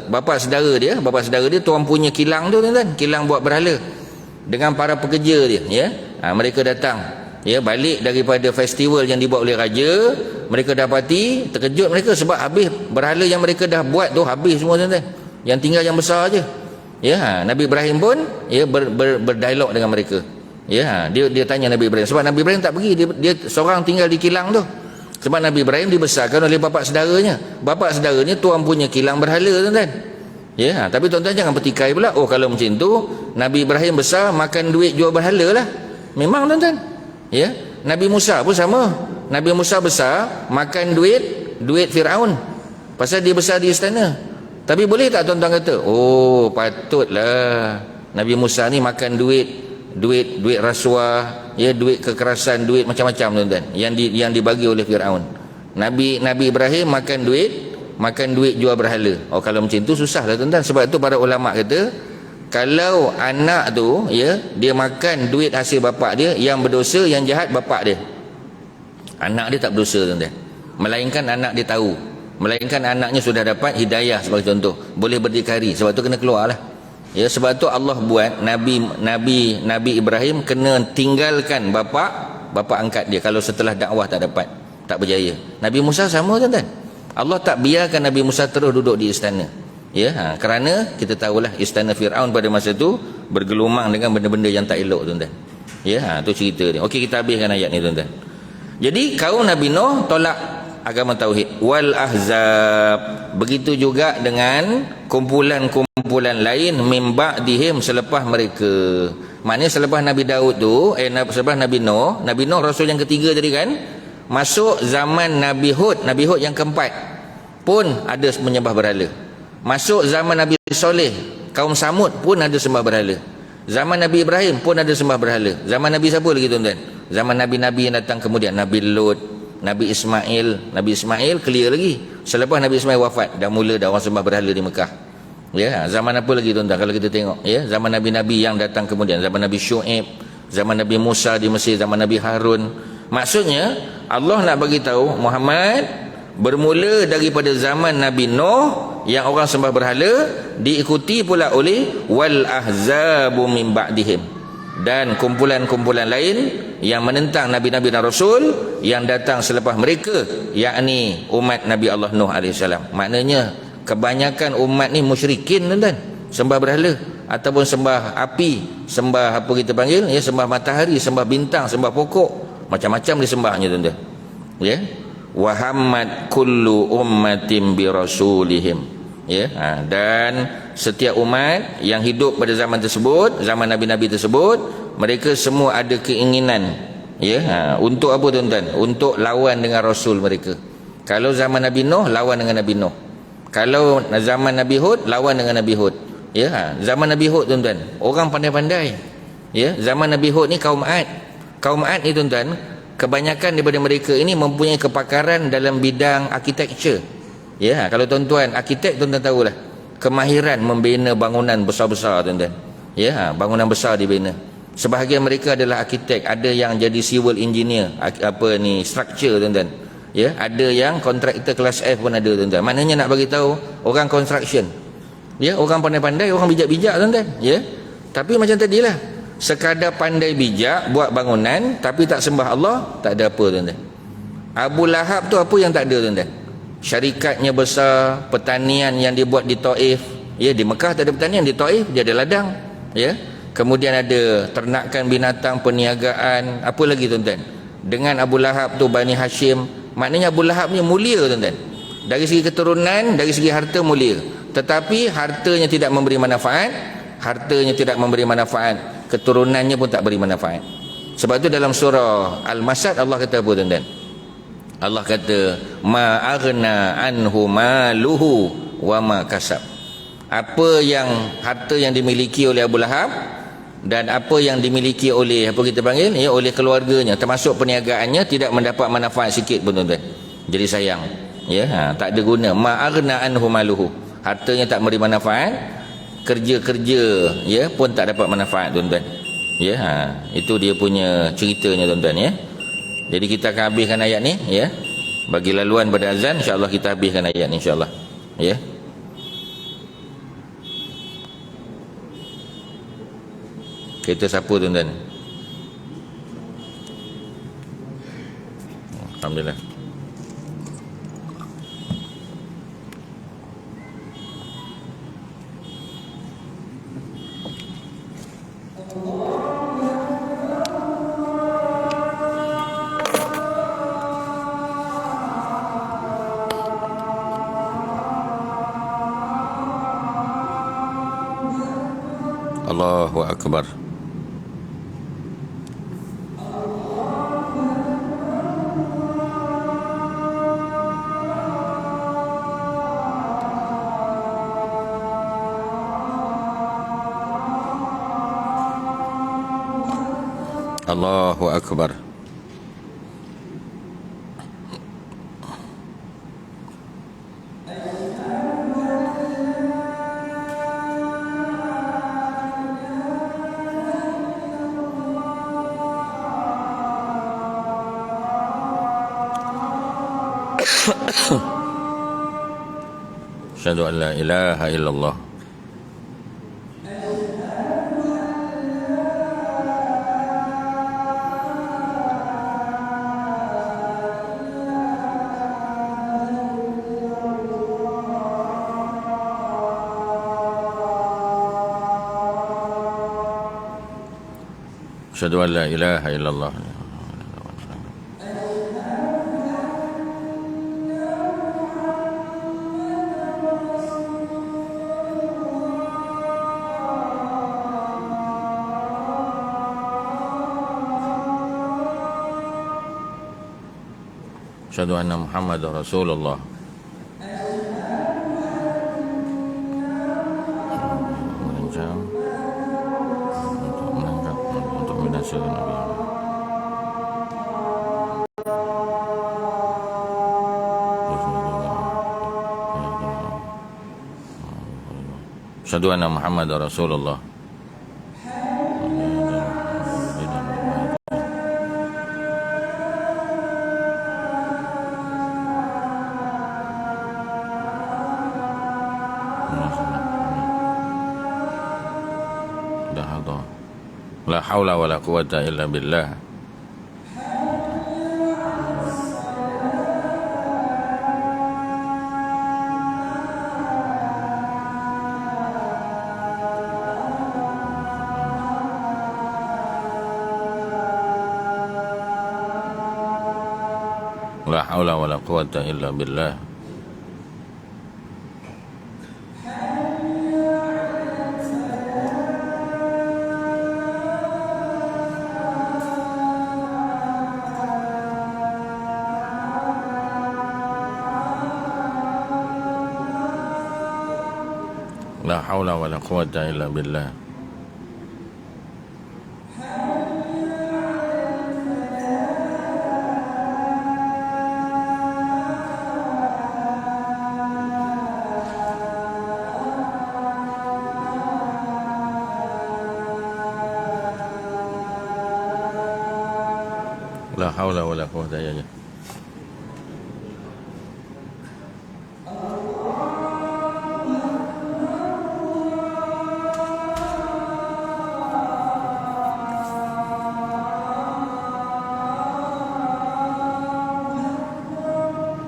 bapa saudara dia tuan punya kilang tu tuan-tuan, kilang buat berhala dengan para pekerja dia, ya. Mereka datang, ya, balik daripada festival yang dibuat oleh raja. Mereka dapati, terkejut mereka sebab habis berhala yang mereka dah buat tu, habis semua tuan-tuan. Yang tinggal yang besar aje. Ya, Nabi Ibrahim pun, ya, berdialog dengan mereka. Ya, dia tanya Nabi Ibrahim, sebab Nabi Ibrahim tak pergi, dia seorang tinggal di kilang tu. Sebab Nabi Ibrahim dibesarkan oleh bapa saudaranya. Bapa saudaranya tuan punya kilang berhala tuan-tuan. Ya, tapi tuan-tuan jangan petikai pula, oh kalau macam tu Nabi Ibrahim besar makan duit jual berhala lah. Memang tuan-tuan. Ya, Nabi Musa pun sama. Nabi Musa besar makan duit Firaun. Pasal dia besar di istana. Tapi boleh tak tuan-tuan kata, oh patutlah Nabi Musa ni makan duit rasuah, ya, duit kekerasan, duit macam-macam tuan-tuan yang dibagi oleh Firaun. Nabi Ibrahim makan duit jual berhala. Oh kalau macam tu susahlah tuan-tuan. Sebab tu para ulama kata, kalau anak tu, ya, dia makan duit hasil bapak dia, yang berdosa, yang jahat bapak dia. Anak dia tak berdosa tuan-tuan. Melainkan anak dia tahu. Melainkan anaknya sudah dapat hidayah sebagai contoh, boleh berdikari. Sebab tu kena keluarlah. Ya, sebab tu Allah buat Nabi Ibrahim kena tinggalkan bapa angkat dia kalau setelah dakwah tak berjaya. Nabi Musa sama tuan-tuan. Allah tak biarkan Nabi Musa terus duduk di istana. Ya, kerana kita tahulah istana Firaun pada masa tu bergelumang dengan benda-benda yang tak elok tuan-tuan. Ya, tu cerita dia. Okey, kita habiskan ayat ni tuan-tuan. Jadi kaum Nabi Nuh tolak agama tauhid. Wal ahzab, begitu juga dengan kumpulan lain min ba'dihim, selepas mereka. Maknanya selepas Nabi Daud tu, selepas Nabi Nuh rasul yang ketiga tadi kan, masuk zaman Nabi Hud yang keempat pun ada menyembah berhala. Masuk zaman Nabi Soleh, kaum Samud pun ada sembah berhala. Zaman Nabi Ibrahim pun ada sembah berhala. Zaman Nabi siapa lagi tuan-tuan? Zaman Nabi-Nabi yang datang kemudian, Nabi Lut, Nabi Ismail clear lagi. Selepas Nabi Ismail wafat, dah mula dah orang sembah berhala di Mekah. Ya, zaman apa lagi tuan-tuan kalau kita tengok, ya, zaman Nabi-Nabi yang datang kemudian, zaman Nabi Syuaib, zaman Nabi Musa di Mesir, zaman Nabi Harun. Maksudnya Allah nak bagi tahu Muhammad, bermula daripada zaman Nabi Nuh yang orang sembah berhala, diikuti pula oleh wal ahzabu min ba'dihim, dan kumpulan-kumpulan lain yang menentang Nabi-Nabi dan Rasul yang datang selepas mereka, yakni umat Nabi Allah Nuh AS. Maknanya kebanyakan umat ni musyrikin tuan-tuan, sembah berhala ataupun sembah api, sembah apa kita panggil, ya, sembah matahari, sembah bintang, sembah pokok, macam-macam disembahnya tuan-tuan. Ya, wa hammat kullu ummatin bi rasulihim. Ya, dan setiap umat yang hidup pada zaman tersebut, zaman Nabi-Nabi tersebut, mereka semua ada keinginan, ya, untuk apa tuan-tuan? Untuk lawan dengan Rasul mereka. Kalau zaman Nabi Nuh, lawan dengan Nabi Nuh. Kalau zaman Nabi Hud, lawan dengan Nabi Hud. Ya, zaman Nabi Hud tuan-tuan, orang pandai-pandai. Ya, zaman Nabi Hud ni kaum Ad. Kaum Ad ni tuan-tuan, kebanyakan daripada mereka ini mempunyai kepakaran dalam bidang architecture. Ya, kalau tuan-tuan arkitek, tuan-tuan tahulah kemahiran membina bangunan besar-besar, tuan-tuan. Ya, bangunan besar dibina. Sebahagian mereka adalah arkitek, ada yang jadi civil engineer, structure, tuan-tuan. Ya, ada yang kontraktor kelas F pun ada, tuan-tuan. Maknanya nak bagi tahu orang construction. Ya, orang pandai-pandai, orang bijak-bijak, tuan-tuan. Ya. Tapi macam tadilah, sekadar pandai bijak buat bangunan tapi tak sembah Allah, tak ada apa, tuan-tuan. Abu Lahab tu apa yang tak ada, tuan-tuan? Syarikatnya besar, pertanian yang dibuat di Taif. Ya, di Mekah tak ada pertanian, di Taif dia ada ladang. Ya. Kemudian ada ternakan binatang, perniagaan, apa lagi, tuan-tuan? Dengan Abu Lahab tu Bani Hashim, maknanya Abu Lahab ni mulia, tuan-tuan. Dari segi keturunan, dari segi harta mulia. Tetapi hartanya tidak memberi manfaat, keturunannya pun tak beri manfaat. Sebab itu dalam surah Al-Masad Allah kata apa, tuan-tuan? Allah kata ma aghna anhu maluhu wa ma kasab. Apa yang harta yang dimiliki oleh Abu Lahab dan apa yang dimiliki oleh apa kita panggil ya, oleh keluarganya, termasuk perniagaannya, tidak mendapat manfaat sikit pun, tuan-tuan. Jadi sayang, ya, tak ada guna. Ma aghna anhu maluhu, hartanya tak memberi manfaat, kerja-kerja ya pun tak dapat manfaat, tuan-tuan. Ya, itu dia punya ceritanya, tuan-tuan, ya. Jadi kita akan habiskan ayat ni, ya. Bagi laluan pada azan, insya-Allah kita habiskan ayat ni, insya-Allah. Ya. Kita siapa, tuan-tuan? Alhamdulillah. Allahu Akbar. Allahu Akbar. Asyhadu an la ilaha illallah. Asyhadu an la ilaha illallah. Asyhadu anna Muhammadar Rasulullah. Untuk binasa Nabi. Asyhadu anna Muhammadar Rasulullah. La haula wala quwata illa billah. La haula wala quwata illa billah. La haula wala quwata illa billah. La haula wala quwwata illa billah.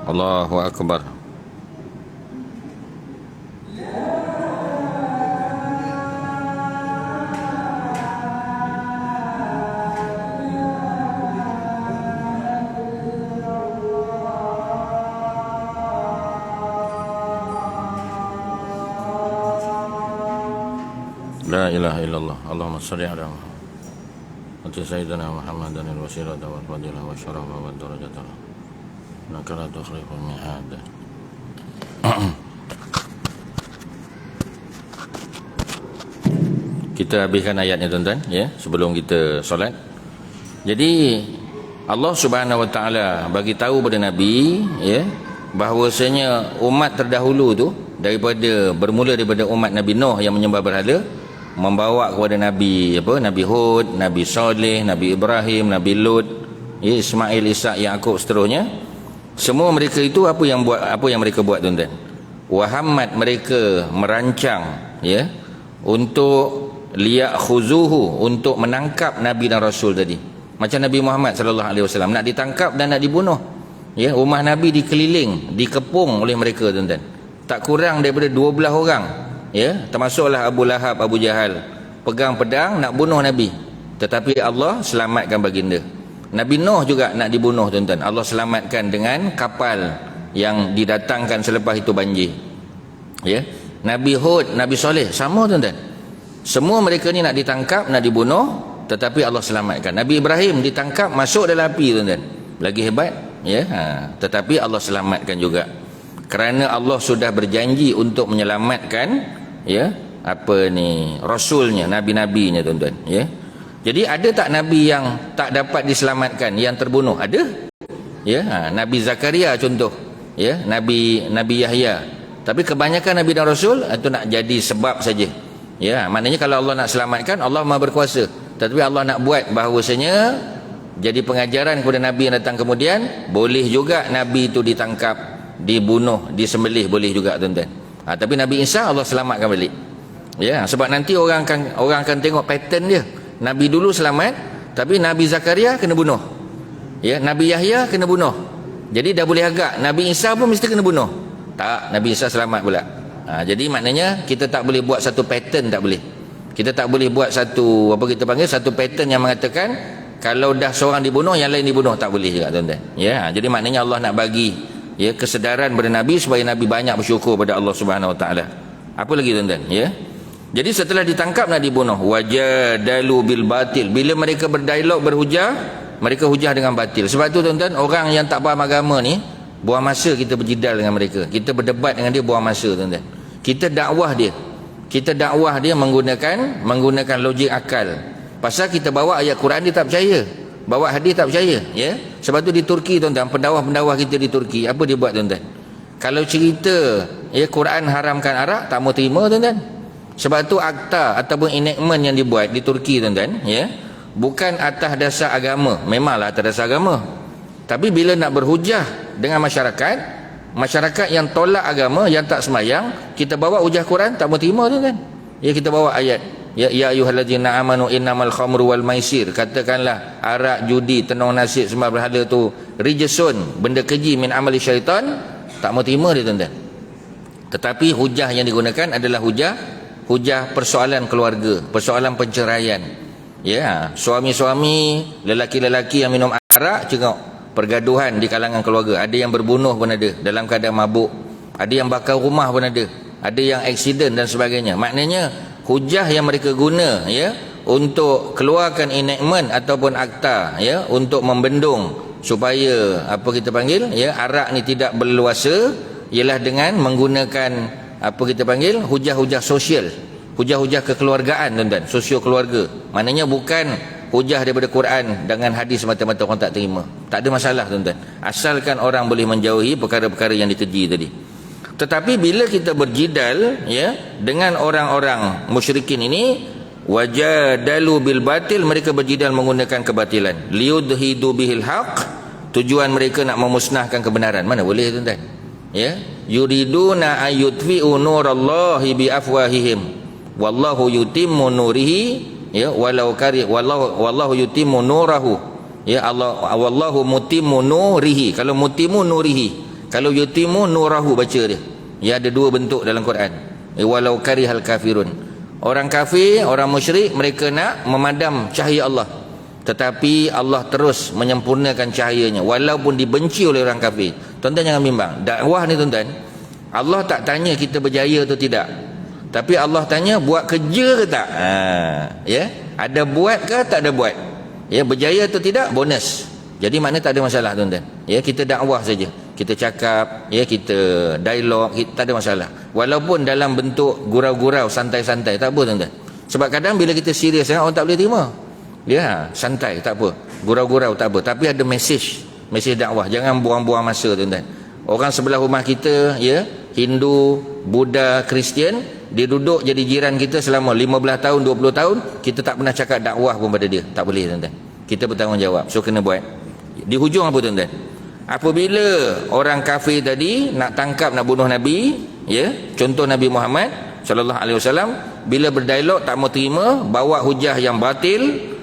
Allahu akbar. La ilaha illallah. Allahumma salli ala Muhammad. Ati sayyidina Muhammadan al-wasilah wal fadilah wa syarafa wa darajatah. Nakala tukhriful mi'ad. Kita habiskan ayatnya tuan-tuan ya, sebelum kita solat. Jadi Allah Subhanahu wa taala bagi tahu pada Nabi ya, bahawasanya umat terdahulu tu bermula daripada umat Nabi Nuh yang menyembah berhala, membawa kepada Nabi Nabi Hud, Nabi Saleh, Nabi Ibrahim, Nabi Lut, ya, Ismail, Ishak, Yaqub seterusnya. Semua mereka itu apa yang mereka buat tuan-tuan? Wahammat mereka merancang ya untuk liyakhuzuhu, untuk menangkap Nabi dan Rasul tadi. Macam Nabi Muhammad sallallahu alaihi wasallam nak ditangkap dan nak dibunuh. Ya, rumah Nabi dikeliling, dikepung oleh mereka tuan-tuan. Tak kurang daripada 12 orang. Ya, termasuklah Abu Lahab, Abu Jahal, pegang pedang nak bunuh Nabi. Tetapi Allah selamatkan baginda. Nabi Nuh juga nak dibunuh tuan-tuan. Allah selamatkan dengan kapal yang didatangkan selepas itu banjir. Ya. Nabi Hud, Nabi Saleh sama tuan-tuan. Semua mereka ni nak ditangkap, nak dibunuh, tetapi Allah selamatkan. Nabi Ibrahim ditangkap, masuk dalam api tuan-tuan. Lagi hebat, ya. Tetapi Allah selamatkan juga. Kerana Allah sudah berjanji untuk menyelamatkan ya, rasulnya, nabi-nabinya tuan-tuan, ya. Jadi ada tak nabi yang tak dapat diselamatkan, yang terbunuh? Ada. Ya, Nabi Zakaria contoh, ya, Nabi Yahya. Tapi kebanyakan nabi dan rasul itu nak jadi sebab saja. Ya, maknanya kalau Allah nak selamatkan, Allah Maha berkuasa. Tetapi Allah nak buat bahawasanya jadi pengajaran kepada nabi yang datang kemudian, boleh juga nabi itu ditangkap, dibunuh, disembelih, boleh juga tuan-tuan. Tapi Nabi Isa Allah selamatkan balik. Ya, sebab nanti orang akan tengok pattern dia. Nabi dulu selamat, tapi Nabi Zakaria kena bunuh. Ya, Nabi Yahya kena bunuh. Jadi dah boleh agak Nabi Isa pun mesti kena bunuh. Tak, Nabi Isa selamat pula. Jadi maknanya kita tak boleh buat satu pattern, tak boleh. Kita tak boleh buat satu satu pattern yang mengatakan kalau dah seorang dibunuh yang lain dibunuh, tak boleh juga tuan-tuan. Ya, jadi maknanya Allah nak bagi ya kesedaran pada Nabi supaya Nabi banyak bersyukur pada Allah Subhanahu wa taala. Apa lagi tuan-tuan, ya? Jadi setelah ditangkap nak dibunuh, wajadalu bil batil. Bila mereka berdialog, berhujah, mereka hujah dengan batil. Sebab tu tuan-tuan, orang yang tak faham agama ni, buang masa kita berjidal dengan mereka. Kita berdebat dengan dia, buang masa tuan-tuan. Kita dakwah dia menggunakan logik akal. Pasal kita bawa ayat Quran dia tak percaya, bawa hadis tak percaya, ya. Sebab tu di Turki tuan-tuan, pendakwah kita di Turki, apa dia buat tuan-tuan? Kalau cerita ya Quran haramkan arak, tak mau terima tuan-tuan. Sebab tu akta ataupun enactment yang dibuat di Turki tuan-tuan, ya, bukan atas dasar agama. Memanglah atas dasar agama. Tapi bila nak berhujah dengan masyarakat yang tolak agama, yang tak sembahyang, kita bawa hujah Quran, tak mau terima tuan-tuan. Ya, kita bawa ayat, ya ayyuhallazina amanu innamal khamru wal maisir, katakanlah arak, judi, tenung nasib, sembah berhala tu rijsun, benda keji, min amali syaitan, tak mau terima dia tuan-tuan. Tetapi hujah yang digunakan adalah hujah persoalan keluarga, persoalan penceraian. Ya, suami-suami, lelaki-lelaki yang minum arak, tengok pergaduhan di kalangan keluarga. Ada yang berbunuh pun ada dalam keadaan mabuk, ada yang bakar rumah pun ada yang aksiden dan sebagainya. Maknanya hujah yang mereka guna ya untuk keluarkan enactment ataupun akta ya untuk membendung supaya arak ni tidak berleluasa, ialah dengan menggunakan hujah-hujah sosial, hujah-hujah kekeluargaan tuan-tuan, sosio keluarga. Maknanya bukan hujah daripada Quran dengan hadis semata-mata orang tak terima. Tak ada masalah tuan-tuan, asalkan orang boleh menjauhi perkara-perkara yang dikeji tadi. Tetapi bila kita berjidal ya dengan orang-orang musyrikin ini, wajadalu bil batil, mereka berjidal menggunakan kebatilan, liyudhidu bihil haq, tujuan mereka nak memusnahkan kebenaran. Mana boleh tuan-tuan, ya, yuriduna ayutfi'u nurallahi bi afwahihim wallahu yutimmu nurihi, ya, walau kari wallahu yutimmu nurahu, ya, Allah wallahu mutimmu nurihi. Kalau mutimmu nurihi, kalau yutimmu nurahu, baca dia, ya, ada dua bentuk dalam Quran. Walau karihal kafirun, orang kafir, orang musyrik, mereka nak memadam cahaya Allah, tetapi Allah terus menyempurnakan cahayanya walaupun dibenci oleh orang kafir. Tuan-tuan jangan bimbang, dakwah ni tuan-tuan, Allah tak tanya kita berjaya atau tidak, tapi Allah tanya buat kerja ke tak. Ya, ada buat ke tak ada buat, ya, berjaya atau tidak, bonus. Jadi makna tak ada masalah tuan-tuan, ya, kita dakwah saja, kita cakap, ya, kita dialog, tak ada masalah, walaupun dalam bentuk gurau-gurau, santai-santai, tak apa tuan-tuan. Sebab kadang bila kita serius, orang tak boleh terima, ya, santai tak apa, gurau-gurau tak apa, tapi ada mesej dakwah. Jangan buang-buang masa tuan-tuan. Orang sebelah rumah kita, ya, Hindu, Buddha, Kristian, dia duduk jadi jiran kita selama 15 tahun, 20 tahun, kita tak pernah cakap dakwah pun pada dia, tak boleh tuan-tuan. Kita bertanggungjawab, so kena buat. Di hujung apa tuan-tuan? Apabila orang kafir tadi nak tangkap, nak bunuh Nabi, ya, contoh Nabi Muhammad sallallahu alaihi wasallam, bila berdialog tak mau terima, bawa hujah yang batil,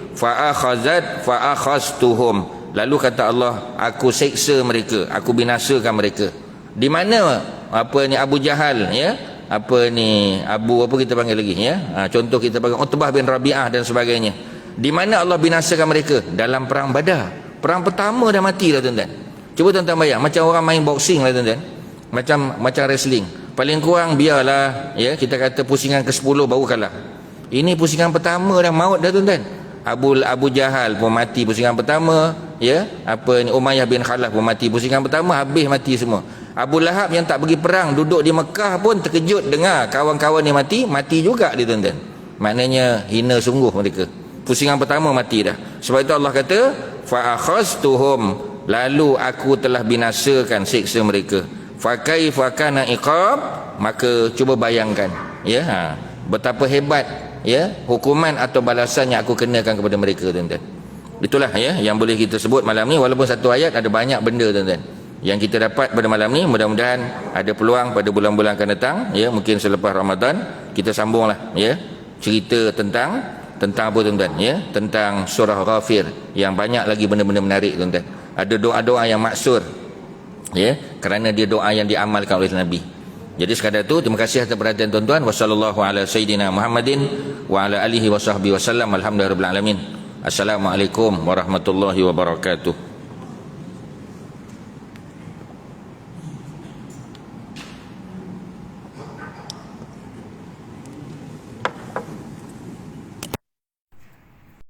fa'akhastuhum, lalu kata Allah, aku seksa mereka, aku binasakan mereka. Di mana apa ni Abu Jahal, ya, apa ni Abu apa kita panggil lagi, ya, contoh kita panggil Utbah bin Rabi'ah dan sebagainya. Di mana Allah binasakan mereka? Dalam perang Badar. Perang pertama dah mati dah tuan-tuan. Cuba tuan-tuan bayang, macam orang main boxing lah tuan-tuan, macam wrestling, paling kurang biarlah, ya, kita kata pusingan ke-10 baru kalah. Ini pusingan pertama dah maut dah tuan-tuan. Abu Jahal pun mati pusingan pertama, ya, apa ni Umayyah bin Khalaf pun mati pusingan pertama, habis mati semua. Abu Lahab yang tak pergi perang, duduk di Mekah pun terkejut dengar kawan-kawan dia mati juga dia tuan-tuan. Maknanya hina sungguh mereka, pusingan pertama mati dah. Sebab itu Allah kata fa'akhastuhum, lalu aku telah binasakan siksa mereka. Fa kaifa kana iqab, maka cuba bayangkan, ya, betapa hebat, ya, hukuman atau balasan yang aku kenakan kepada mereka tuan-tuan. Itulah, ya, yang boleh kita sebut malam ni. Walaupun satu ayat, ada banyak benda tuan-tuan yang kita dapat pada malam ni. Mudah-mudahan ada peluang pada bulan-bulan akan datang, ya, mungkin selepas Ramadan kita sambunglah, ya, cerita tentang apa tuan-tuan, ya, tentang surah Ghafir, yang banyak lagi benda-benda menarik tuan-tuan. Ada doa-doa yang maksur, ya, kerana dia doa yang diamalkan oleh Nabi. Jadi sekadar itu, terima kasih atas perhatian tuan-tuan. Wassallallahu ala sayyidina Muhammadin wa ala alihi wa sahbihi wasallam. Alhamdulillahirabbil alamin. Assalamualaikum warahmatullahi wabarakatuh.